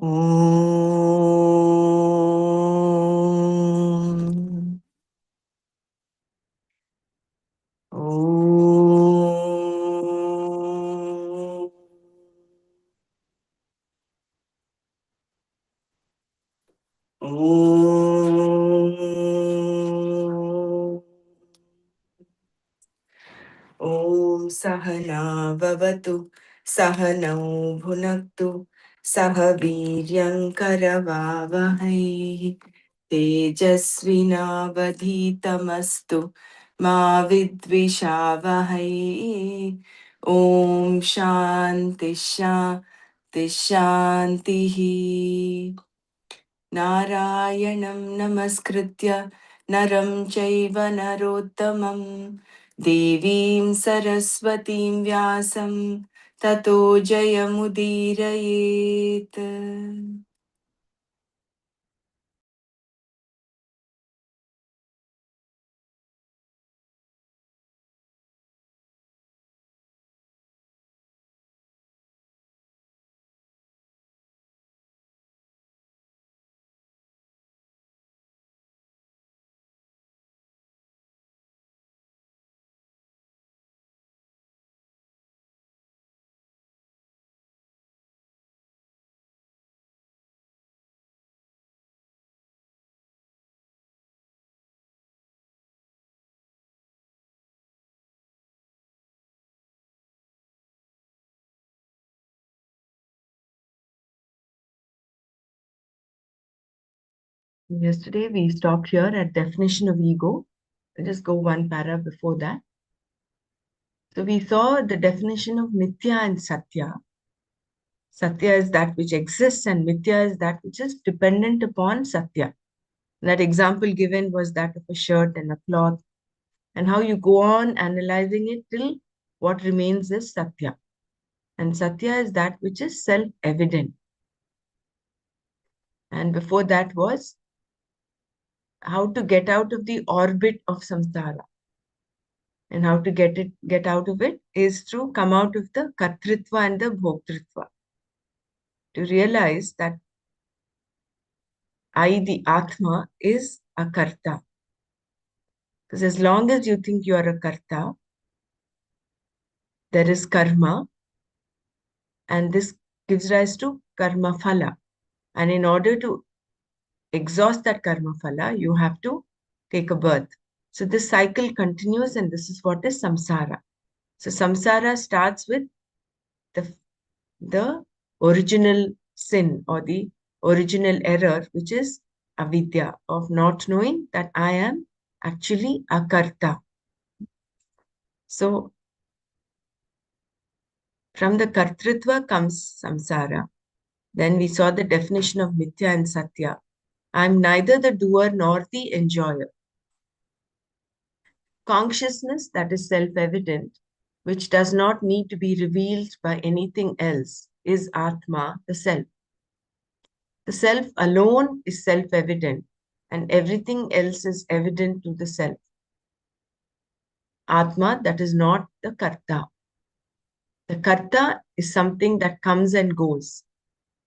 Om. Om. Om. Om Sahana Vavatu Sahanau Bhunaktu Sahaviryam Karavavahai Tejasvinavadhitamastu Ma Vidvishavahai. Om Shanti Shanti Shantihi. Narayanam Namaskritya Naram Chaiva Narottamam Devim Saraswatim Vyasam Tato Jayamudirayet. Yesterday we stopped here at definition of ego. I'll just go one para before that. So we saw the definition of Mithya and Satya. Satya is that which exists and Mithya is that which is dependent upon Satya. That example given was that of a shirt and a cloth, and how you go on analyzing it till what remains is Satya. And Satya is that which is self-evident. And before that was how to get out of the orbit of samsara. And how to get out of it is through come out of the kartritva and the bhoktritva. To realize that I, the Atma, is a karta. Because as long as you think you are a karta, there is karma, and this gives rise to karma phala. And in order to exhaust that karma phala, you have to take a birth. So this cycle continues, and this is what is samsara. So samsara starts with the original sin or the original error, which is avidya, of not knowing that I am actually a karta. So from the kartritva comes samsara. Then we saw the definition of mithya and satya. I am neither the doer nor the enjoyer. Consciousness that is self-evident, which does not need to be revealed by anything else, is Atma, the self. The self alone is self-evident, and everything else is evident to the self. Atma, that is not the karta. The karta is something that comes and goes.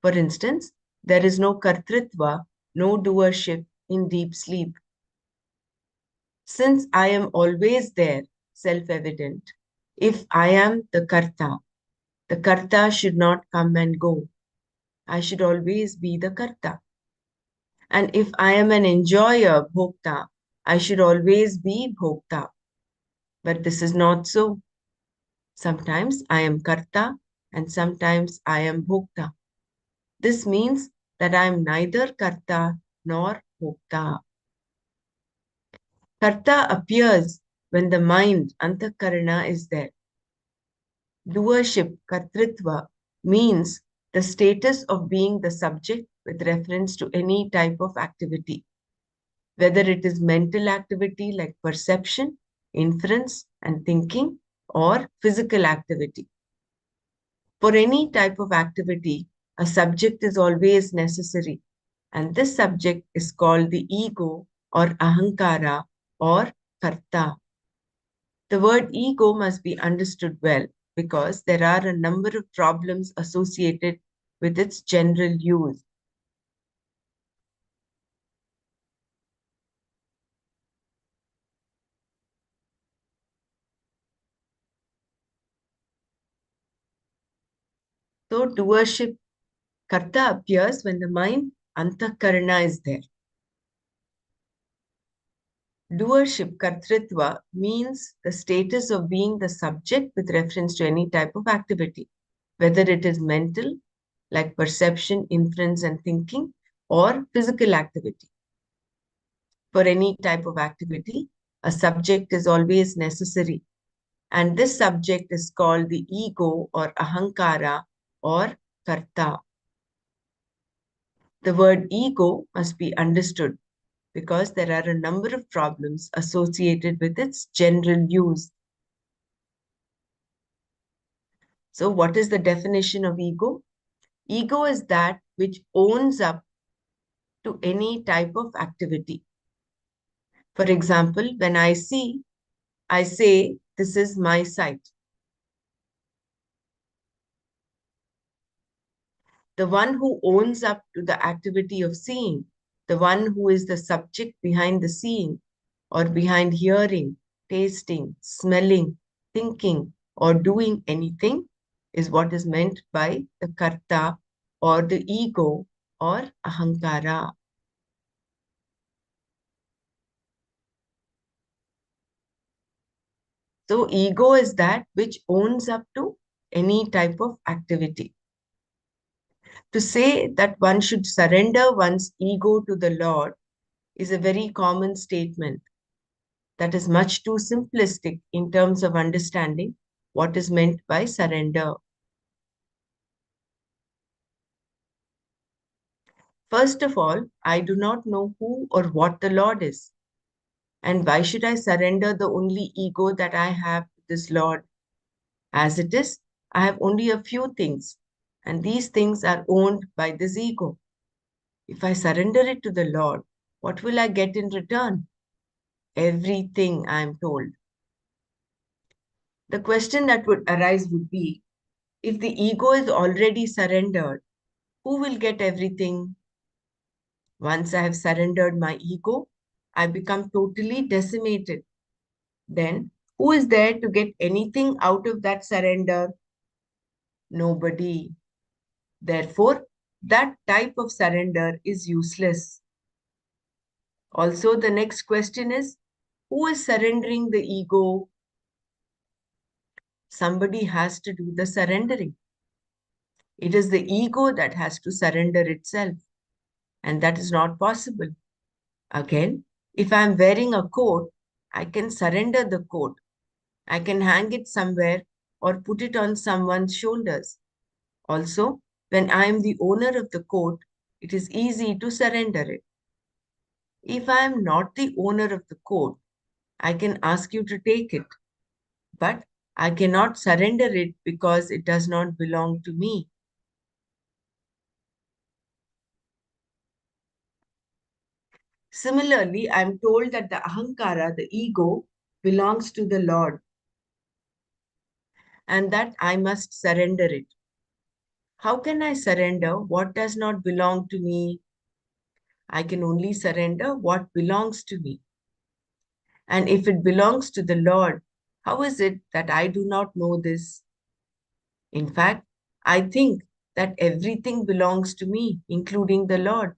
For instance, there is no kartritva, no doership in deep sleep. Since I am always there, self-evident, if I am the karta should not come and go. I should always be the karta. And if I am an enjoyer, bhokta, I should always be bhokta. But this is not so. Sometimes I am karta and sometimes I am bhokta. This means that I am neither karta nor bhokta. Karta appears when the mind, antakarana, is there. Doership, kartritva, means the status of being the subject with reference to any type of activity, whether it is mental activity like perception, inference, and thinking, or physical activity. For any type of activity, a subject is always necessary, and this subject is called the ego or ahankara or karta. The word ego must be understood well because there are a number of problems associated with its general use. So doership, karta appears when the mind, antakarana, is there. Doership, kartritva, means the status of being the subject with reference to any type of activity, whether it is mental, like perception, inference, and thinking, or physical activity. For any type of activity, a subject is always necessary. And this subject is called the ego or ahankara or karta. The word ego must be understood because there are a number of problems associated with its general use. So, what is the definition of ego? Ego is that which owns up to any type of activity. For example, when I see, I say, this is my sight. The one who owns up to the activity of seeing, the one who is the subject behind the seeing or behind hearing, tasting, smelling, thinking, or doing anything is what is meant by the karta or the ego or ahankara. So, ego is that which owns up to any type of activity. To say that one should surrender one's ego to the Lord is a very common statement that is much too simplistic in terms of understanding what is meant by surrender. First of all, I do not know who or what the Lord is. And why should I surrender the only ego that I have to this Lord? As it is, I have only a few things, and these things are owned by this ego. If I surrender it to the Lord, what will I get in return? Everything, I am told. The question that would arise would be, if the ego is already surrendered, who will get everything? Once I have surrendered my ego, I become totally decimated. Then, who is there to get anything out of that surrender? Nobody. Therefore, that type of surrender is useless. Also, the next question is, who is surrendering the ego? Somebody has to do the surrendering. It is the ego that has to surrender itself, and that is not possible. Again, if I am wearing a coat, I can surrender the coat. I can hang it somewhere or put it on someone's shoulders. Also, when I am the owner of the coat, it is easy to surrender it. If I am not the owner of the coat, I can ask you to take it, but I cannot surrender it because it does not belong to me. Similarly, I am told that the ahankara, the ego, belongs to the Lord and that I must surrender it. How can I surrender what does not belong to me? I can only surrender what belongs to me. And if it belongs to the Lord, how is it that I do not know this? In fact, I think that everything belongs to me, including the Lord.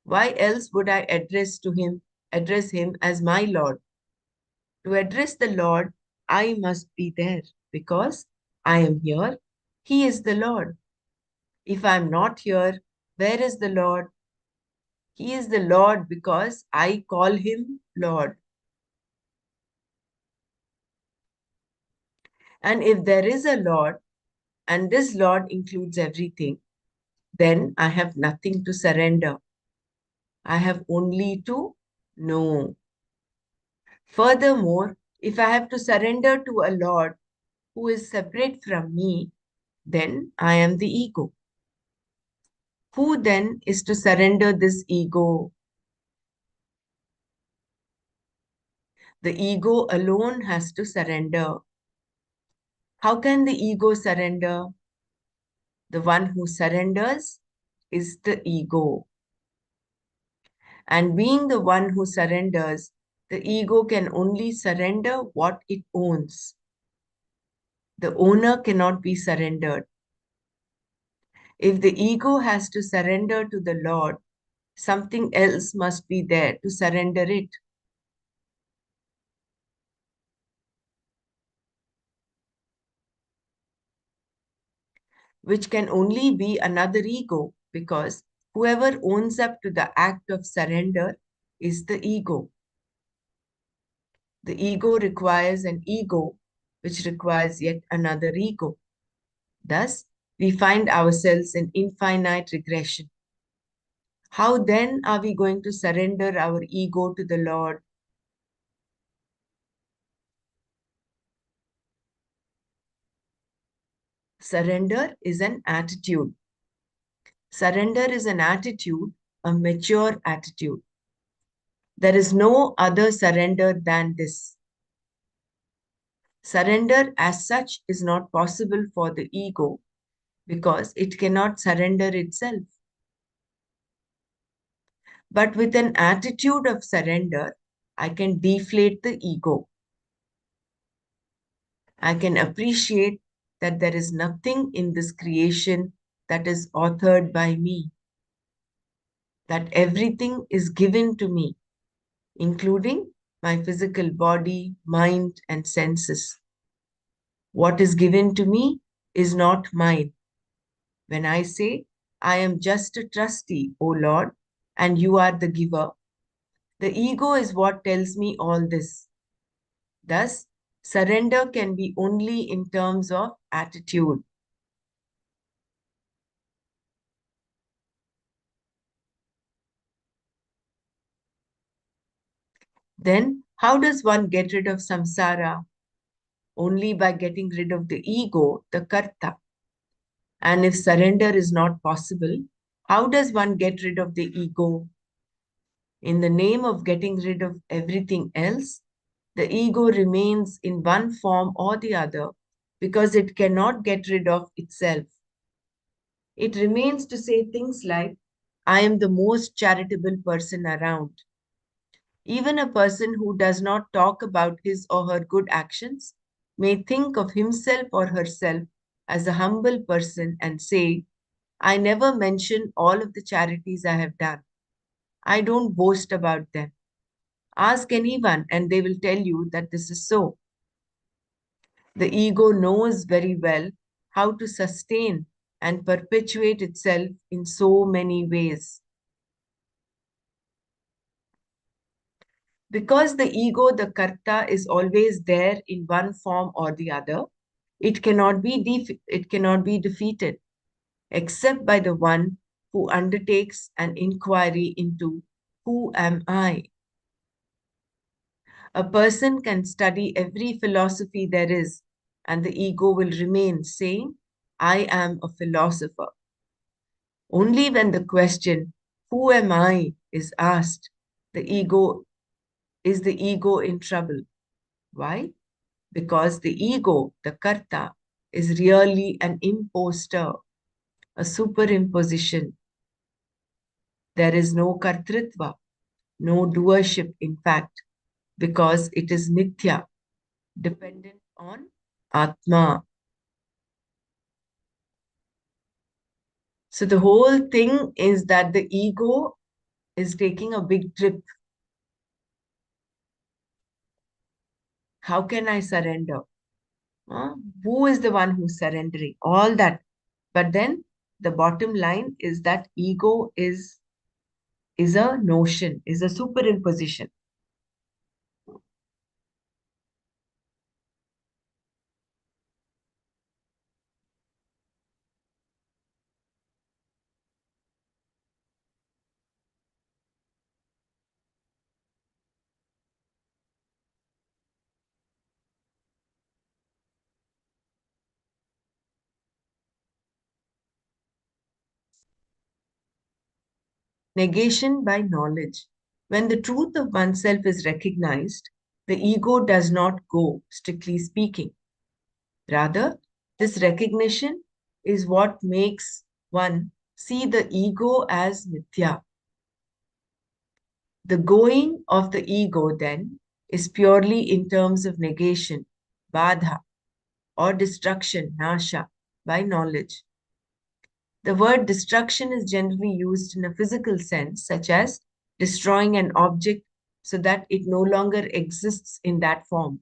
Why else would I address him as my Lord? To address the Lord, I must be there because I am here. He is the Lord. If I am not here, where is the Lord? He is the Lord because I call him Lord. And if there is a Lord, and this Lord includes everything, then I have nothing to surrender. I have only to know. Furthermore, if I have to surrender to a Lord who is separate from me, then I am the ego. Who then is to surrender this ego? The ego alone has to surrender. How can the ego surrender? The one who surrenders is the ego. And being the one who surrenders, the ego can only surrender what it owns. The owner cannot be surrendered. If the ego has to surrender to the Lord, something else must be there to surrender it. Which can only be another ego, because whoever owns up to the act of surrender is the ego. The ego requires an ego, which requires yet another ego. Thus, we find ourselves in infinite regression. How then are we going to surrender our ego to the Lord? Surrender is an attitude. Surrender is an attitude, a mature attitude. There is no other surrender than this. Surrender as such is not possible for the ego because it cannot surrender itself. But with an attitude of surrender, I can deflate the ego. I can appreciate that there is nothing in this creation that is authored by me, that everything is given to me, including my physical body, mind, and senses. What is given to me is not mine. When I say, I am just a trustee, O Lord, and you are the giver, the ego is what tells me all this. Thus, surrender can be only in terms of attitude. Then, how does one get rid of samsara? Only by getting rid of the ego, the karta. And if surrender is not possible, how does one get rid of the ego? In the name of getting rid of everything else, the ego remains in one form or the other because it cannot get rid of itself. It remains to say things like, I am the most charitable person around. Even a person who does not talk about his or her good actions may think of himself or herself as a humble person and say, I never mention all of the charities I have done. I don't boast about them. Ask anyone and they will tell you that this is so. The ego knows very well how to sustain and perpetuate itself in so many ways. Because the ego, the karta, is always there in one form or the other, it cannot be defeated except by the one who undertakes an inquiry into who am I. A person can study every philosophy there is, and the ego will remain saying, I am a philosopher. Only when the question, who am I, is asked, the ego in trouble. Why? Because the ego, the karta, is really an imposter, a superimposition. There is no kartritva, no doership, in fact, because it is mithya, dependent on Atma. So the whole thing is that the ego is taking a big trip. How can I surrender? Huh? Who is the one who's surrendering? All that. But then the bottom line is that ego is a notion, is a superimposition. Negation by knowledge. When the truth of oneself is recognized, the ego does not go, strictly speaking. Rather, this recognition is what makes one see the ego as mithya. The going of the ego, then, is purely in terms of negation, badha, or destruction, nasha, by knowledge. The word destruction is generally used in a physical sense, such as destroying an object so that it no longer exists in that form.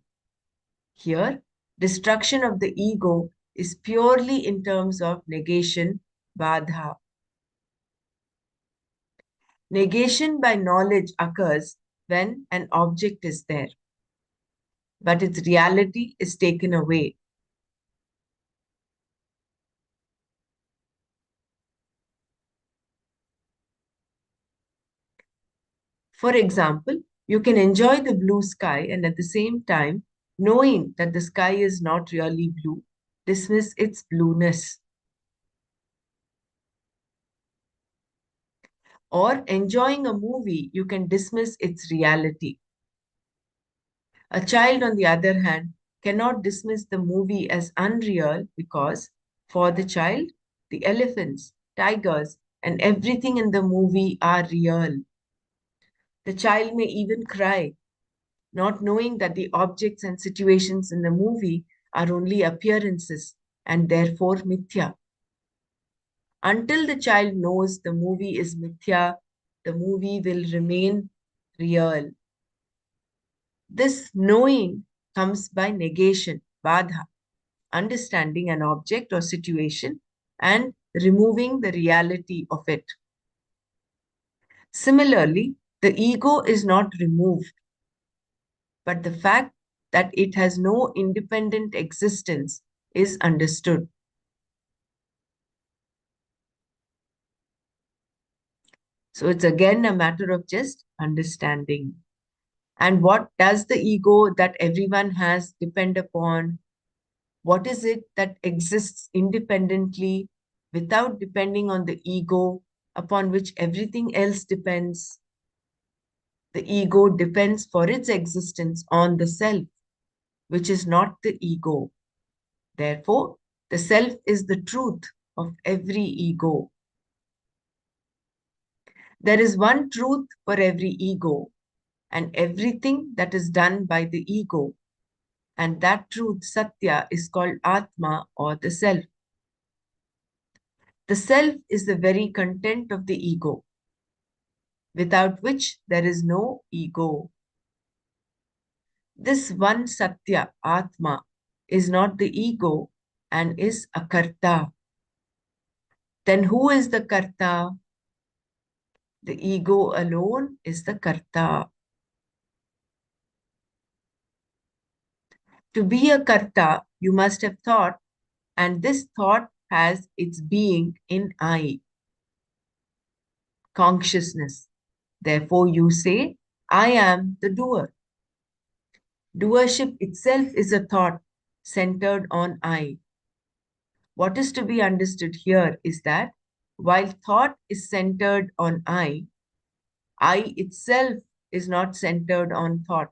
Here, destruction of the ego is purely in terms of negation, badha. Negation by knowledge occurs when an object is there, but its reality is taken away. For example, you can enjoy the blue sky and at the same time, knowing that the sky is not really blue, dismiss its blueness. Or enjoying a movie, you can dismiss its reality. A child, on the other hand, cannot dismiss the movie as unreal because, for the child, the elephants, tigers, and everything in the movie are real. The child may even cry, not knowing that the objects and situations in the movie are only appearances and therefore mithya. Until the child knows the movie is mithya, the movie will remain real. This knowing comes by negation, badha, understanding an object or situation and removing the reality of it. Similarly, the ego is not removed, but the fact that it has no independent existence is understood. So it's again a matter of just understanding. And what does the ego that everyone has depend upon? What is it that exists independently without depending on the ego upon which everything else depends? The ego depends for its existence on the self, which is not the ego. Therefore, the self is the truth of every ego. There is one truth for every ego, and everything that is done by the ego, and that truth, Satya, is called Atma or the self. The self is the very content of the ego, without which there is no ego. This one Satya, Atma, is not the ego and is a karta. Then who is the karta? The ego alone is the karta. To be a karta, you must have thought, and this thought has its being in I, consciousness. Therefore, you say, I am the doer. Doership itself is a thought centered on I. What is to be understood here is that while thought is centered on I itself is not centered on thought.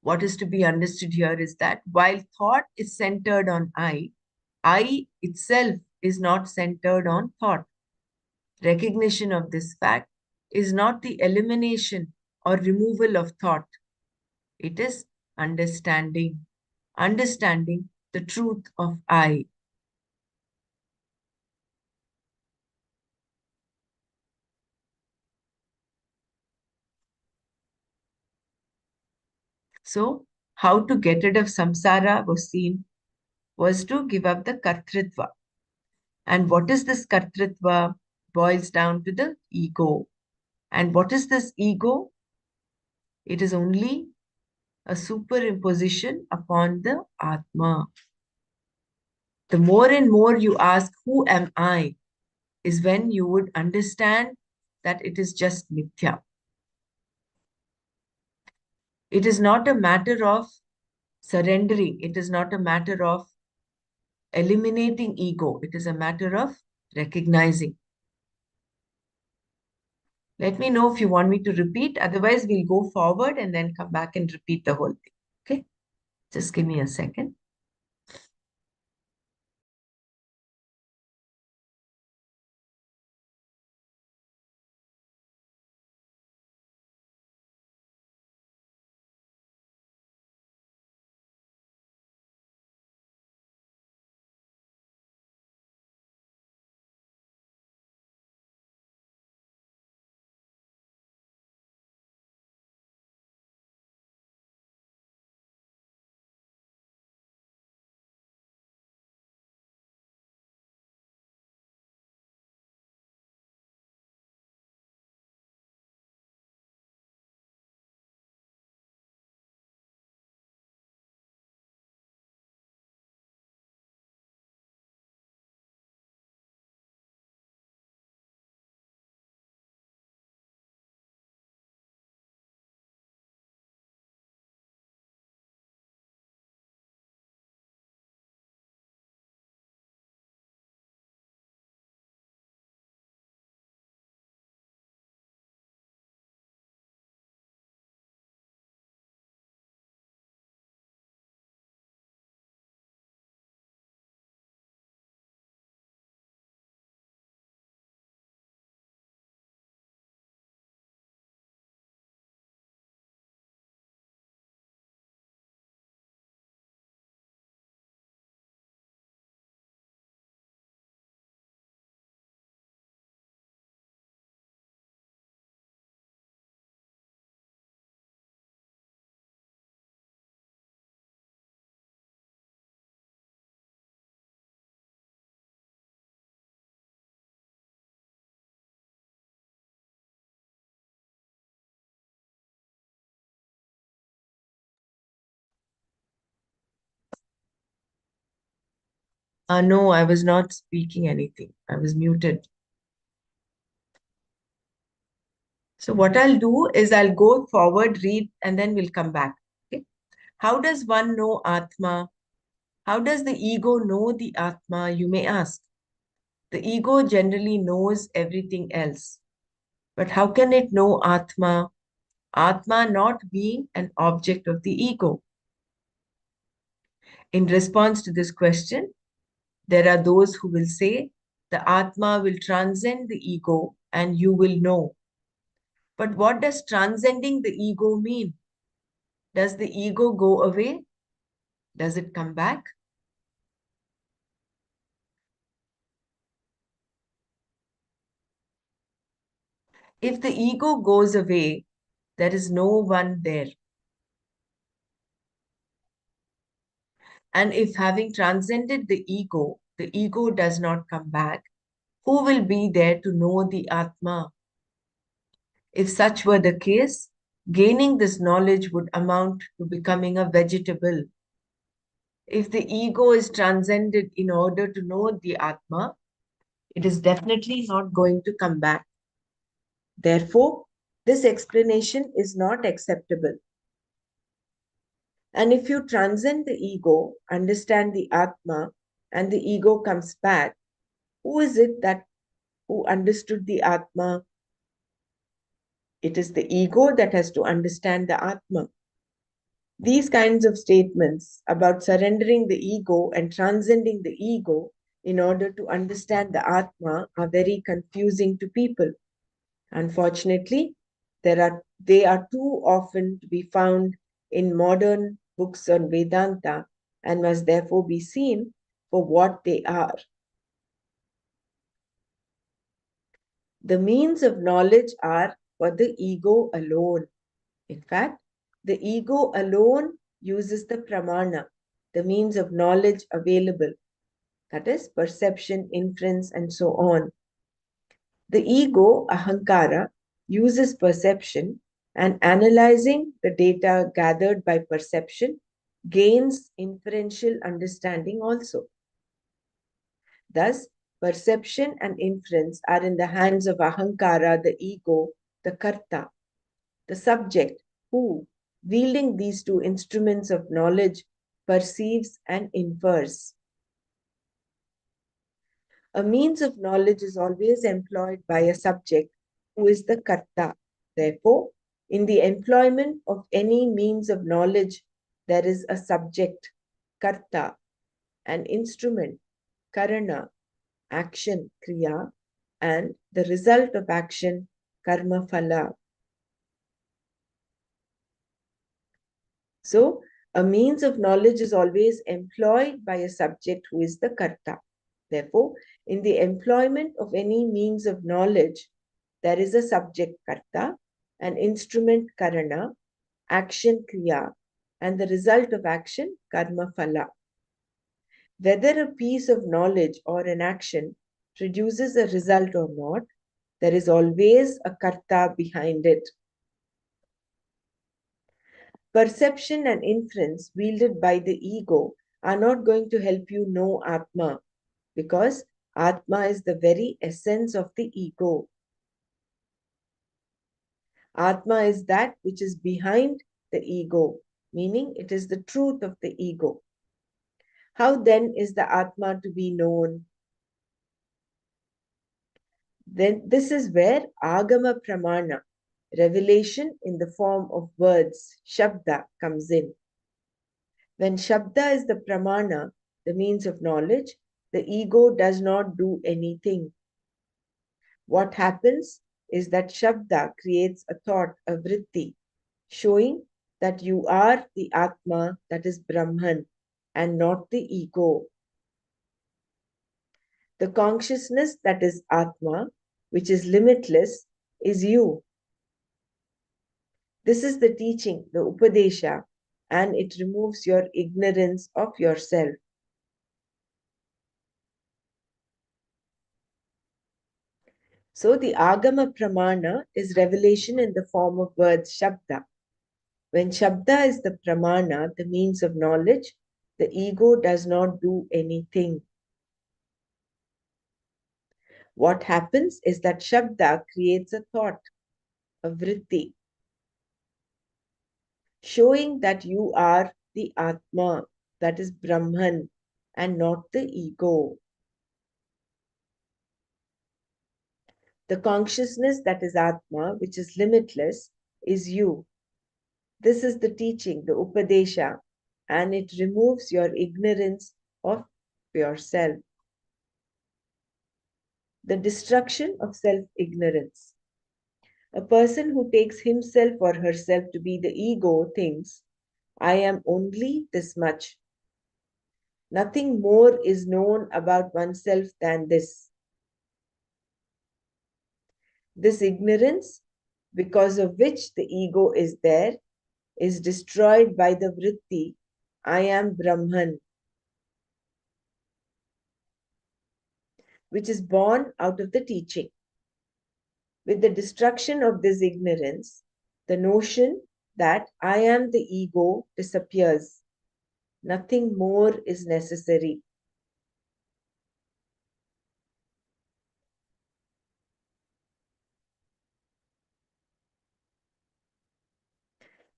What is to be understood here is that while thought is centered on I itself is not centered on thought. Recognition of this fact is not the elimination or removal of thought. It is understanding. Understanding the truth of I. So, how to get rid of samsara was seen was to give up the kartritva. And what is this kartritva? Boils down to the ego. And what is this ego? It is only a superimposition upon the Atma. The more and more you ask, who am I? Is when you would understand that it is just mithya. It is not a matter of surrendering. It is not a matter of eliminating ego. It is a matter of recognizing. Let me know if you want me to repeat. Otherwise, we'll go forward and then come back and repeat the whole thing. Okay? Just give me a second. No, I was not speaking anything. I was muted. So what I'll do is I'll go forward, read, and then we'll come back. Okay. How does one know Atma? How does the ego know the Atma, you may ask? The ego generally knows everything else. But how can it know Atma? Atma not being an object of the ego. In response to this question, there are those who will say the Atma will transcend the ego and you will know. But what does transcending the ego mean? Does the ego go away? Does it come back? If the ego goes away, there is no one there. And if having transcended the ego does not come back, who will be there to know the Atma? If such were the case, gaining this knowledge would amount to becoming a vegetable. If the ego is transcended in order to know the Atma, it is definitely not going to come back. Therefore, this explanation is not acceptable. And if you transcend the ego, understand the Atma, and the ego comes back, who is it that who understood the Atma? It is the ego that has to understand the Atma. These kinds of statements about surrendering the ego and transcending the ego in order to understand the Atma are very confusing to people. Unfortunately, they are too often to be found in modern books on Vedanta and must therefore be seen for what they are. The means of knowledge are for the ego alone. In fact, the ego alone uses the pramana, the means of knowledge available, that is, perception, inference, and so on. The ego, ahankara, uses perception and analyzing the data gathered by perception gains inferential understanding also. Thus, perception and inference are in the hands of ahankara, the ego, the karta, the subject who, wielding these two instruments of knowledge, perceives and infers. A means of knowledge is always employed by a subject who is the karta. Therefore, in the employment of any means of knowledge, there is a subject, karta, an instrument, karana, action, kriya, and the result of action, karma phala. So, a means of knowledge is always employed by a subject who is the karta. Therefore, in the employment of any means of knowledge, there is a subject karta, an instrument karana, action kriya, and the result of action karma phala. Whether a piece of knowledge or an action produces a result or not, there is always a karta behind it. Perception and inference wielded by the ego are not going to help you know Atma, because Atma is the very essence of the ego. Atma is that which is behind the ego, meaning it is the truth of the ego. How then is the Atma to be known? Then this is where Agama Pramana, revelation in the form of words, Shabda, comes in. When Shabda is the Pramana, the means of knowledge, the ego does not do anything. What happens is that Shabda creates a thought, a vritti, showing that you are the Atma, that is Brahman, and not the ego. The consciousness that is Atma, which is limitless, is you. This is the teaching, the Upadesha, and it removes your ignorance of yourself. So the Agama Pramana is revelation in the form of words, Shabda. When Shabda is the Pramana, the means of knowledge, the ego does not do anything. What happens is that Shabda creates a thought, a vritti, showing that you are the Atma, that is Brahman, and not the ego. The consciousness that is Atma, which is limitless, is you. This is the teaching, the Upadesha, and it removes your ignorance of yourself. The destruction of self-ignorance. A person who takes himself or herself to be the ego thinks, I am only this much. Nothing more is known about oneself than this. This ignorance, because of which the ego is there, is destroyed by the vritti, I am Brahman, which is born out of the teaching. With the destruction of this ignorance, the notion that I am the ego disappears. Nothing more is necessary.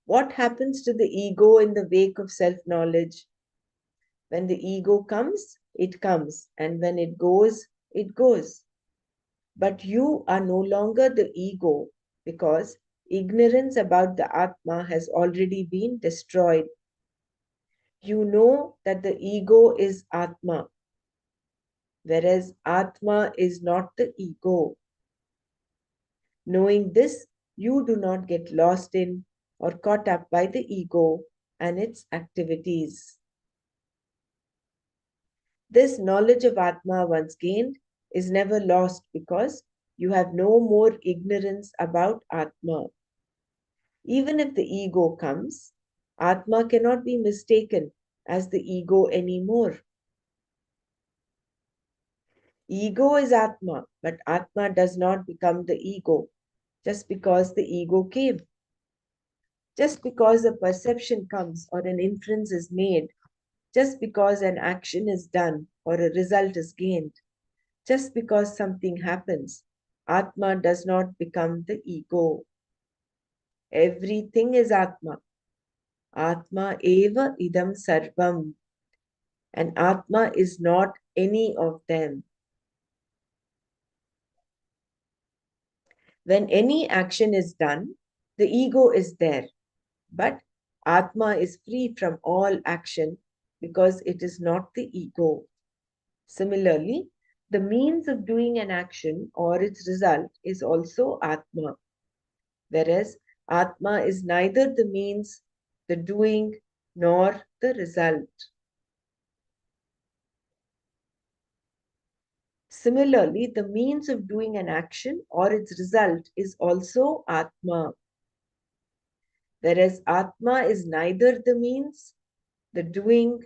What happens to the ego in the wake of self-knowledge? When the ego comes, it comes, and when it goes, it goes. But you are no longer the ego because ignorance about the Atma has already been destroyed. You know that the ego is Atma, whereas Atma is not the ego. Knowing this, you do not get lost in or caught up by the ego and its activities. This knowledge of Atma once gained is never lost because you have no more ignorance about Atma. Even if the ego comes, Atma cannot be mistaken as the ego anymore. Ego is Atma, but Atma does not become the ego just because the ego came. Just because a perception comes or an inference is made, just because an action is done or a result is gained, just because something happens, Atma does not become the ego. Everything is Atma. Atma eva idam sarvam. And Atma is not any of them. When any action is done, the ego is there. But Atma is free from all action because it is not the ego. Similarly, the means of doing an action or its result is also Atma, whereas Atma is neither the means, the doing, nor the result. Similarly, the means of doing an action or its result is also Atma, whereas Atma is neither the means, the doing,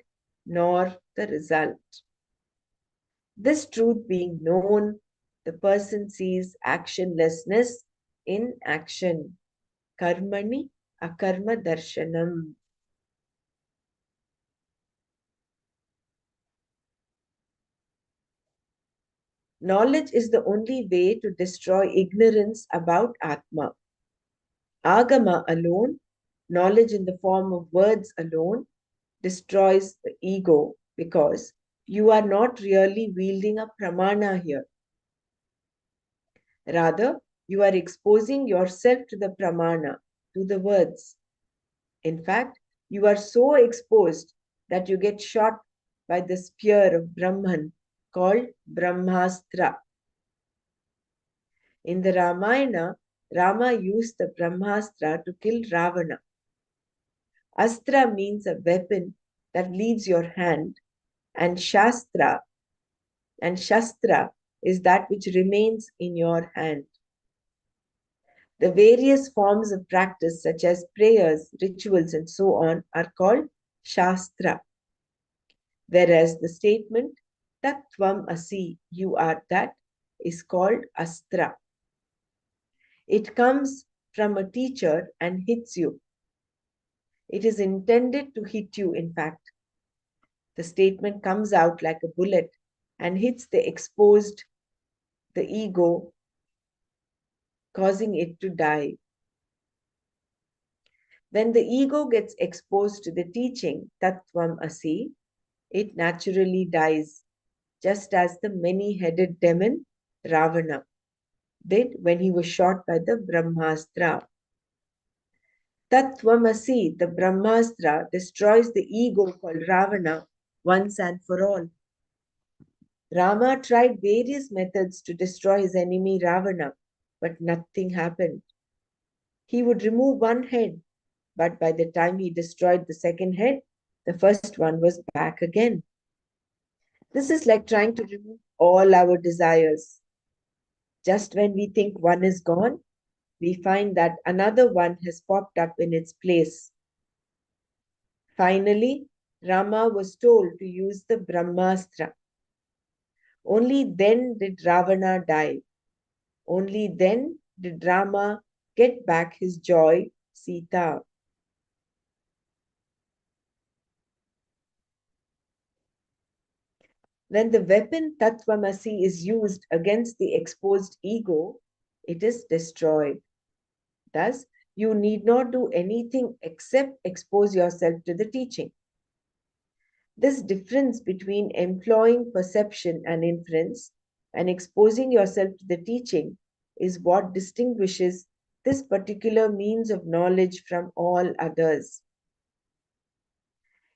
nor the result. This truth being known, the person sees actionlessness in action. Karmani akarma darshanam. Knowledge is the only way to destroy ignorance about Atma. Agama alone, knowledge in the form of words alone, destroys the ego because you are not really wielding a pramana here. Rather, you are exposing yourself to the pramana, to the words. In fact, you are so exposed that you get shot by the spear of Brahman called Brahmastra. In the Ramayana, Rama used the Brahmastra to kill Ravana. Astra means a weapon that leaves your hand, and Shastra is that which remains in your hand. The various forms of practice, such as prayers, rituals, and so on, are called Shastra. Whereas the statement, Tat Tvam Asi, you are that, is called Astra. It comes from a teacher and hits you. It is intended to hit you, in fact. The statement comes out like a bullet and hits the exposed the ego, causing it to die. When the ego gets exposed to the teaching Tattvam Asi, it naturally dies, just as the many-headed demon Ravana did when he was shot by the Brahmastra. Tatvamasi, the Brahmastra, destroys the ego called Ravana once and for all. Rama tried various methods to destroy his enemy Ravana, but nothing happened. He would remove one head, but by the time he destroyed the second head, the first one was back again. This is like trying to remove all our desires. Just when we think one is gone, we find that another one has popped up in its place. Finally, Rama was told to use the Brahmastra. Only then did Ravana die. Only then did Rama get back his joy, Sita. When the weapon Tattvamasi is used against the exposed ego, it is destroyed. Thus, you need not do anything except expose yourself to the teaching. This difference between employing perception and inference and exposing yourself to the teaching is what distinguishes this particular means of knowledge from all others.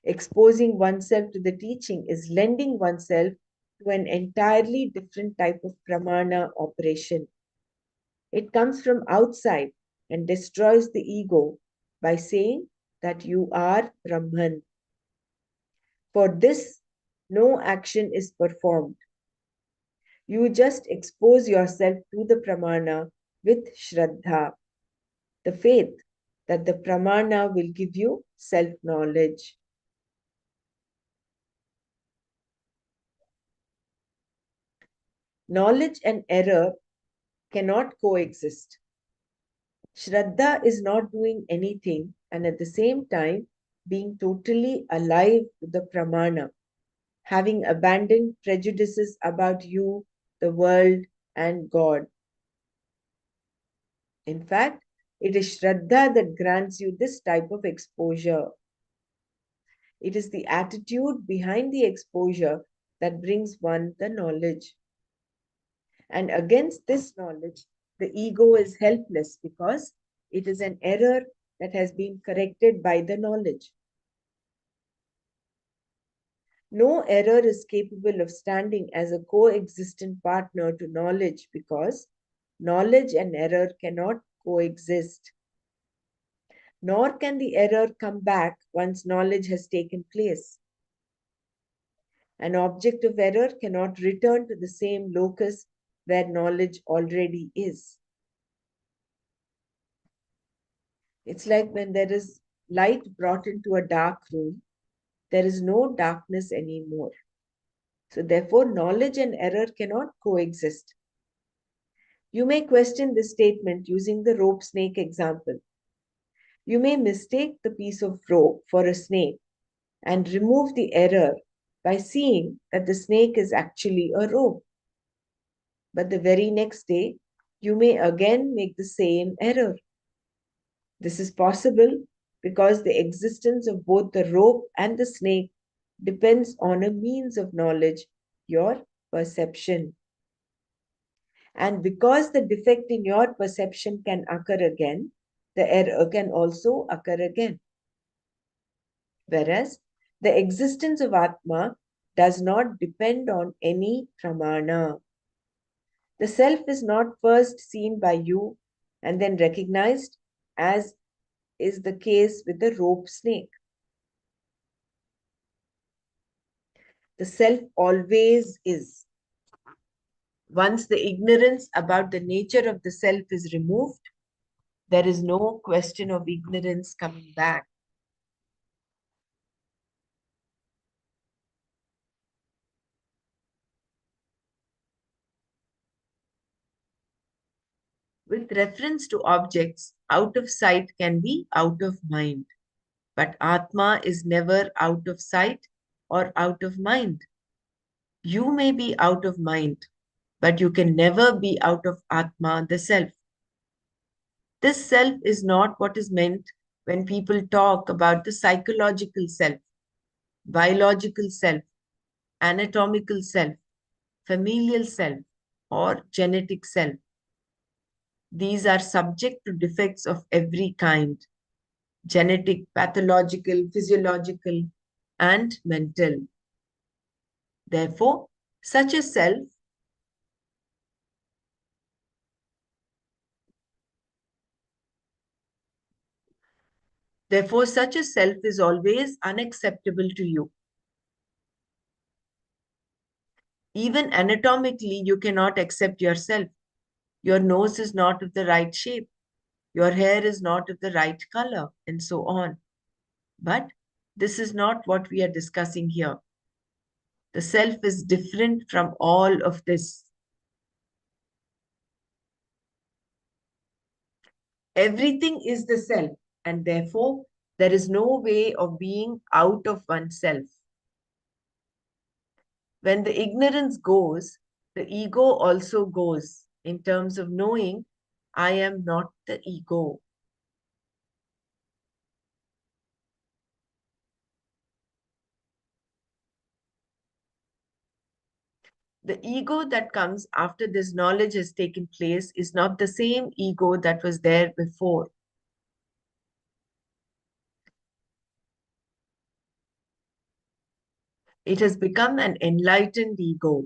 Exposing oneself to the teaching is lending oneself to an entirely different type of pramana operation. It comes from outside and destroys the ego by saying that you are Brahman. For this, no action is performed. You just expose yourself to the pramana with Shraddha, the faith that the pramana will give you self-knowledge. Knowledge and error cannot coexist. Shraddha is not doing anything and at the same time being totally alive to the pramana, having abandoned prejudices about you, the world, and God. In fact, it is Shraddha that grants you this type of exposure. It is the attitude behind the exposure that brings one the knowledge. And against this knowledge, the ego is helpless because it is an error that has been corrected by the knowledge. No error is capable of standing as a coexistent partner to knowledge because knowledge and error cannot coexist. Nor can the error come back once knowledge has taken place. An object of error cannot return to the same locus where knowledge already is. It's like when there is light brought into a dark room, there is no darkness anymore. So therefore, knowledge and error cannot coexist. You may question this statement using the rope snake example. You may mistake the piece of rope for a snake and remove the error by seeing that the snake is actually a rope. But the very next day, you may again make the same error. This is possible because the existence of both the rope and the snake depends on a means of knowledge, your perception. And because the defect in your perception can occur again, the error can also occur again. Whereas the existence of Atma does not depend on any pramana. The self is not first seen by you and then recognized, as is the case with the rope snake. The self always is. Once the ignorance about the nature of the self is removed, there is no question of ignorance coming back. With reference to objects, out of sight can be out of mind. But Atma is never out of sight or out of mind. You may be out of mind, but you can never be out of Atma, the self. This self is not what is meant when people talk about the psychological self, biological self, anatomical self, familial self, or genetic self. These are subject to defects of every kind: genetic, pathological, physiological, and mental. Therefore, such a self Therefore, such a self is always unacceptable to you. Even anatomically, you cannot accept yourself. Your nose is not of the right shape. Your hair is not of the right color, and so on. But this is not what we are discussing here. The self is different from all of this. Everything is the self, and therefore there is no way of being out of oneself. When the ignorance goes, the ego also goes in terms of knowing I am not the ego. The ego that comes after this knowledge has taken place is not the same ego that was there before. It has become an enlightened ego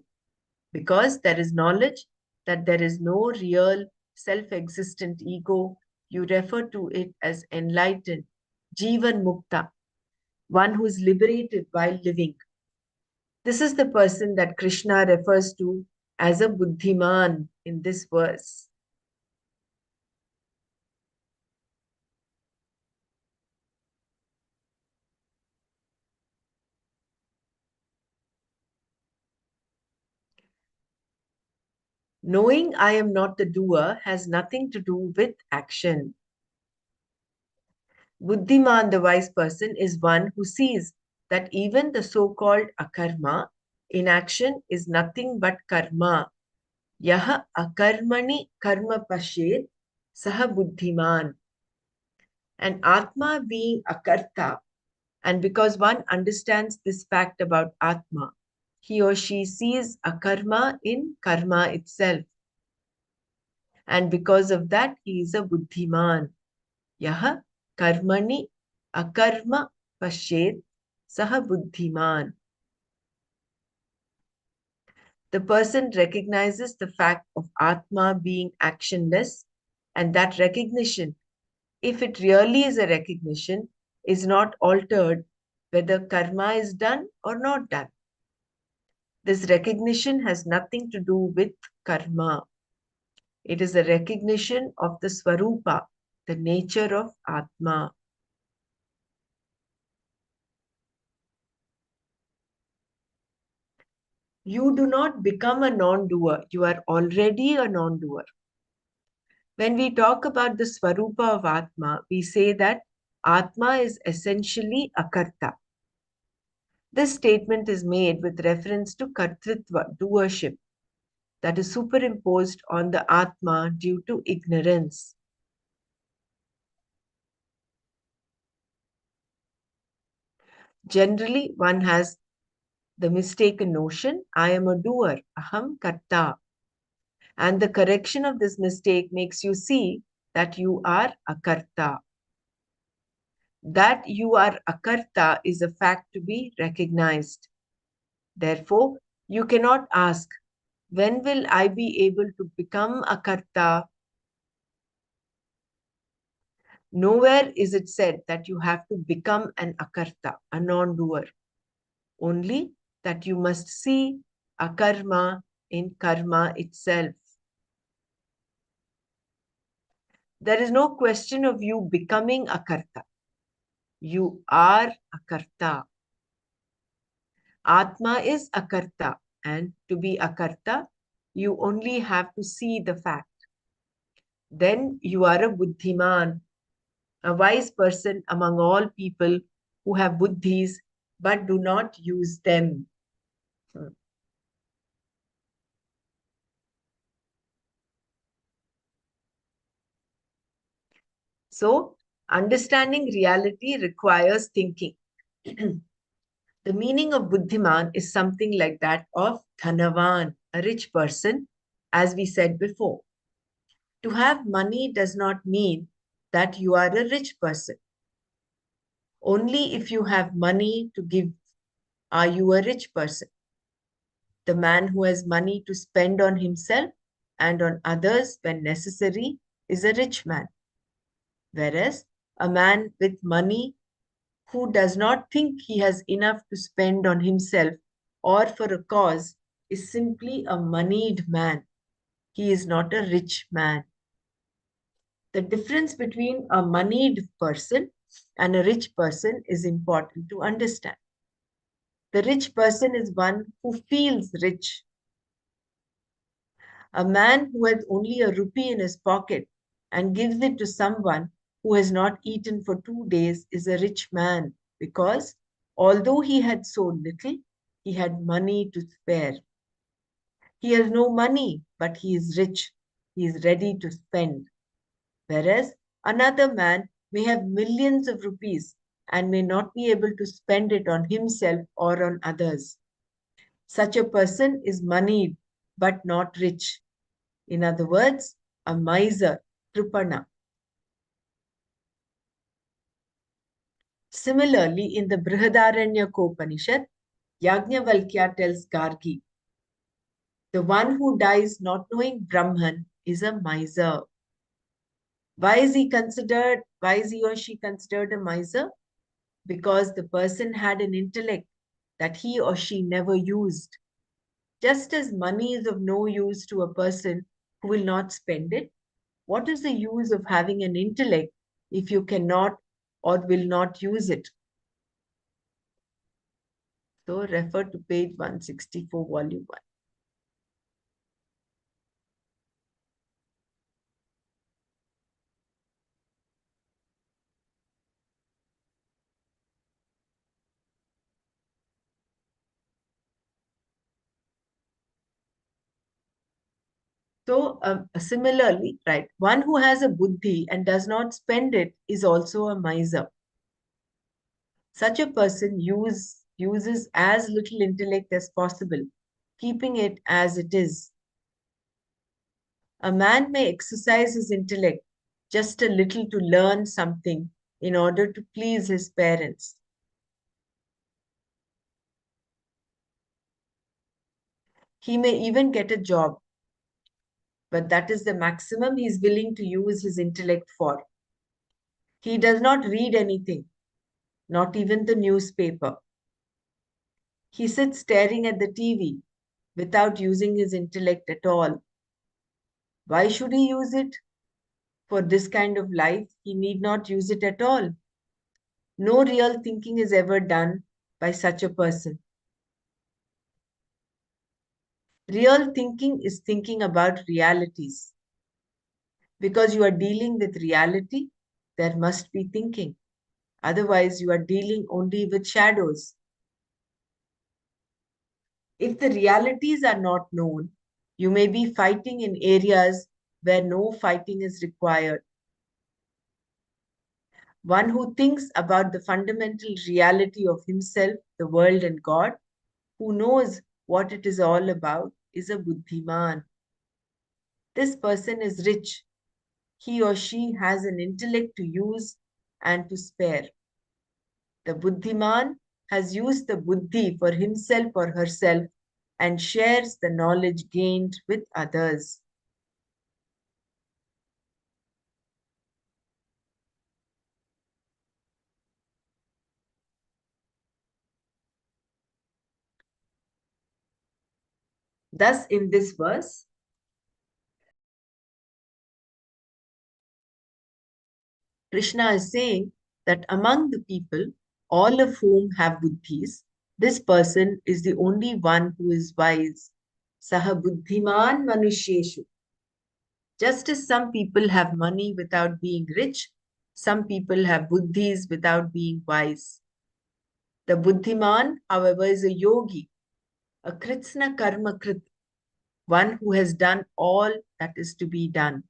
because there is knowledge that there is no real self-existent ego. You refer to it as enlightened, Jivan Mukta, one who is liberated while living. This is the person that Krishna refers to as a Buddhiman in this verse. Knowing I am not the doer has nothing to do with action. Buddhiman, the wise person, is one who sees that even the so-called akarma, inaction, is nothing but karma. Yaha akarmani karma pashet saha buddhiman. And Atma being akarta, and because one understands this fact about Atma, he or she sees a karma in karma itself. And because of that, he is a buddhiman. Yaha karmani akarma pashet saha buddhiman. The person recognizes the fact of Atma being actionless, and that recognition, if it really is a recognition, is not altered whether karma is done or not done. This recognition has nothing to do with karma. It is a recognition of the Swarupa, the nature of Atma. You do not become a non-doer. You are already a non-doer. When we talk about the Swarupa of Atma, we say that Atma is essentially a karta. This statement is made with reference to kartritva, doership, that is superimposed on the Atma due to ignorance. Generally, one has the mistaken notion, I am a doer, aham karta. And the correction of this mistake makes you see that you are a karta. That you are a karta is a fact to be recognized. Therefore, you cannot ask, when will I be able to become a karta? Nowhere is it said that you have to become an akarta, a non-doer. Only that you must see akarma in karma itself. There is no question of you becoming a karta. You are a karta. Atma is a karta, and to be a karta, you only have to see the fact. Then you are a buddhiman, a wise person among all people who have buddhis but do not use them. So, understanding reality requires thinking. The meaning of Buddhiman is something like that of Dhanavan, a rich person, as we said before. To have money does not mean that you are a rich person. Only if you have money to give are you a rich person. The man who has money to spend on himself and on others when necessary is a rich man. Whereas a man with money who does not think he has enough to spend on himself or for a cause is simply a moneyed man. He is not a rich man. The difference between a moneyed person and a rich person is important to understand. The rich person is one who feels rich. A man who has only a rupee in his pocket and gives it to someone who has not eaten for 2 days is a rich man because although he had so little, he had money to spare. He has no money, but he is rich. He is ready to spend. Whereas another man may have millions of rupees and may not be able to spend it on himself or on others. Such a person is moneyed but not rich. In other words, a miser, Kripana. Similarly, in the Brihadaranyaka Yajnavalkya tells Gargi, the one who dies not knowing Brahman is a miser. Why is he or she considered a miser? Because the person had an intellect that he or she never used. Just as money is of no use to a person who will not spend it, what is the use of having an intellect if you cannot or will not use it? So refer to page 164, volume 1. So similarly, right, one who has a buddhi and does not spend it is also a miser. Such a person uses as little intellect as possible, keeping it as it is. A man may exercise his intellect just a little to learn something in order to please his parents. He may even get a job, but that is the maximum he is willing to use his intellect for. He does not read anything, not even the newspaper. He sits staring at the TV without using his intellect at all. Why should he use it? For this kind of life, he need not use it at all. No real thinking is ever done by such a person. Real thinking is thinking about realities. Because you are dealing with reality, there must be thinking. Otherwise, you are dealing only with shadows. If the realities are not known, you may be fighting in areas where no fighting is required. One who thinks about the fundamental reality of himself, the world, and God, who knows what it is all about, is a buddhiman. This person is rich. He or she has an intellect to use and to spare. The buddhiman has used the buddhi for himself or herself and shares the knowledge gained with others. Thus, in this verse, Krishna is saying that among the people, all of whom have buddhis, this person is the only one who is wise. Saha buddhiman manusheshu. Just as some people have money without being rich, some people have buddhis without being wise. The buddhiman, however, is a yogi, a kritsna karma krit, one who has done all that is to be done.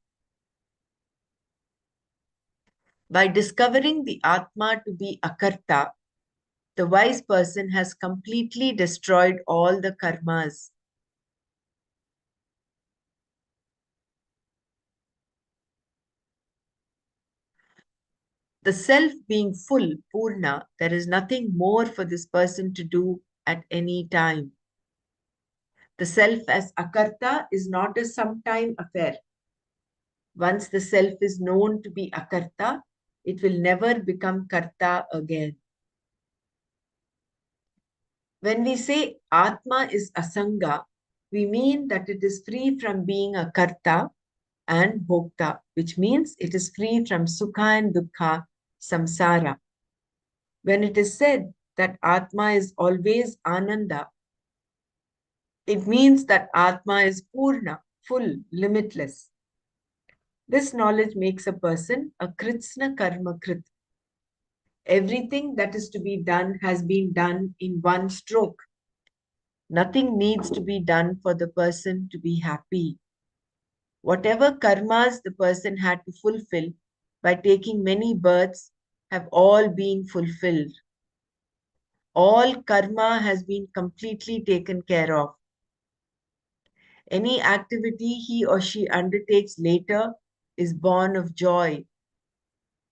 By discovering the Atma to be Akarta, the wise person has completely destroyed all the karmas. The self being full, Purna, there is nothing more for this person to do at any time. The self as Akarta is not a sometime affair. Once the self is known to be Akarta, it will never become Karta again. When we say Atma is Asanga, we mean that it is free from being a Karta and Bhokta, which means it is free from Sukha and Dukkha, Samsara. When it is said that Atma is always Ananda, it means that Atma is Purna, full, limitless. This knowledge makes a person a Kritsna Karma Krit. Everything that is to be done has been done in one stroke. Nothing needs to be done for the person to be happy. Whatever karmas the person had to fulfill by taking many births have all been fulfilled. All karma has been completely taken care of. Any activity he or she undertakes later is born of joy,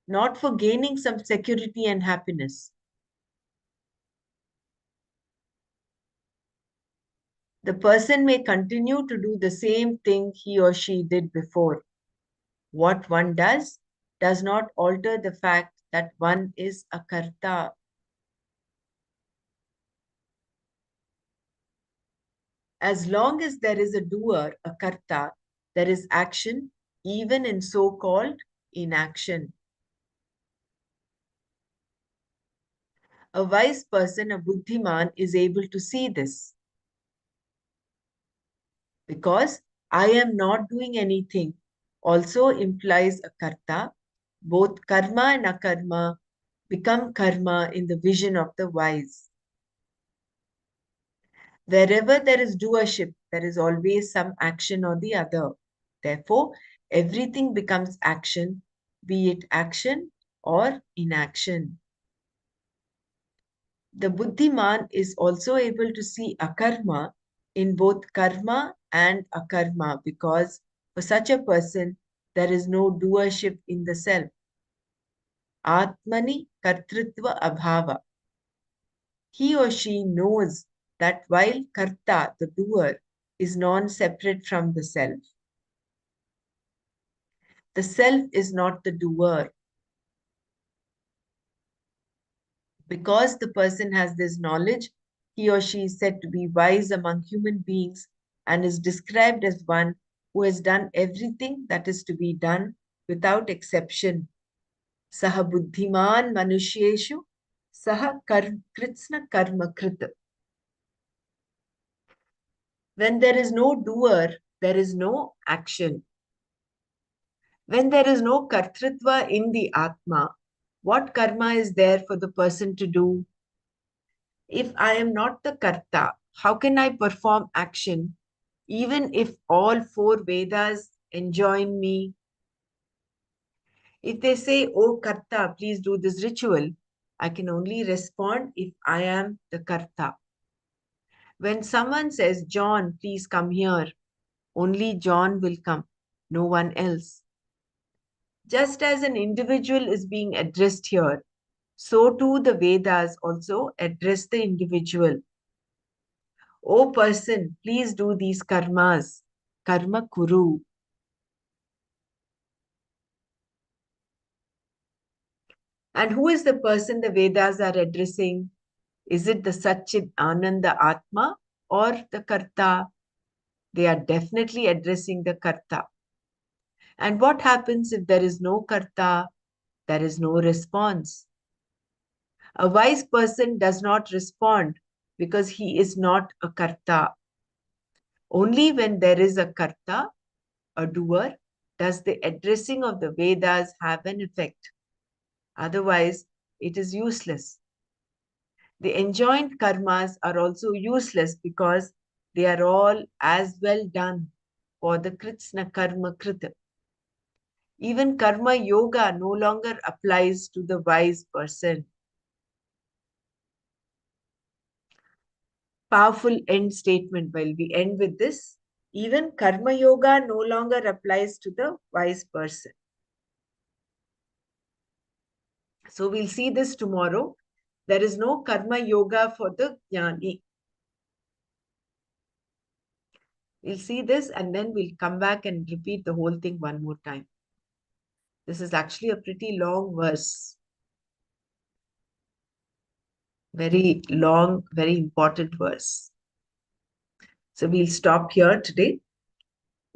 not for gaining some security and happiness. The person may continue to do the same thing he or she did before. What one does not alter the fact that one is a karta. As long as there is a doer, a karta, there is action, even in so-called inaction. A wise person, a buddhiman, is able to see this. Because I am not doing anything also implies a karta. Both karma and akarma become karma in the vision of the wise. Wherever there is doership, there is always some action or the other. Therefore, everything becomes action, be it action or inaction. The Buddhiman is also able to see akarma in both karma and akarma because for such a person, there is no doership in the self. Atmani kartritva abhava. He or she knows that while karta, the doer, is non-separate from the self is not the doer. Because the person has this knowledge, he or she is said to be wise among human beings and is described as one who has done everything that is to be done without exception. Saha buddhiman manushyeshu saha kritsna karma krita. When there is no doer, there is no action. When there is no kartritva in the Atma, what karma is there for the person to do? If I am not the karta, how can I perform action even if all four Vedas enjoin me? If they say, oh karta, please do this ritual, I can only respond if I am the karta. When someone says, John, please come here, only John will come, no one else. Just as an individual is being addressed here, so too the Vedas also address the individual. O person, please do these karmas. Karma kuru. And who is the person the Vedas are addressing? Is it the Satchid Ananda Atma or the Karta? They are definitely addressing the Karta. And what happens if there is no Karta? There is no response. A wise person does not respond because he is not a Karta. Only when there is a Karta, a doer, does the addressing of the Vedas have an effect. Otherwise, it is useless. The enjoined karmas are also useless because they are all as well done for the Kritsna Karma Krita. Even karma yoga no longer applies to the wise person. Powerful end statement. While we end with this, even karma yoga no longer applies to the wise person. So we'll see this tomorrow. There is no karma yoga for the jnani. We'll see this and then we'll come back and repeat the whole thing one more time. This is actually a pretty long verse. Very long, very important verse. So we'll stop here today.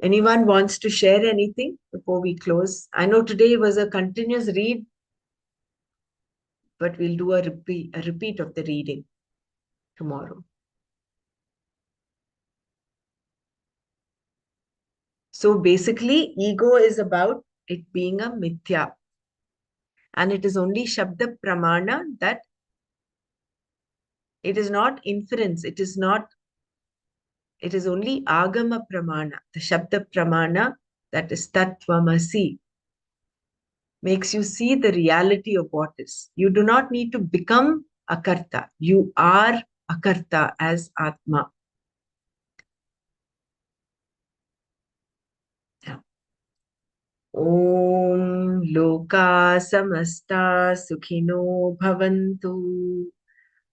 Anyone wants to share anything before we close? I know today was a continuous read, but we'll do a repeat of the reading tomorrow. So basically, ego is about it being a mithya. And it is only Shabda Pramana that it is not inference. It is only Agama Pramana. The Shabda Pramana, that is Tattvamasi, makes you see the reality of what is. You do not need to become a karta. You are a karta as Atma. Om Loka Samasta Sukhino Bhavantu.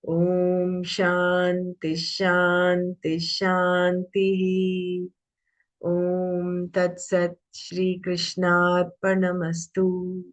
Om Shanti Shanti Shanti. Om Tat Sat Shri Krishnarpanamastu.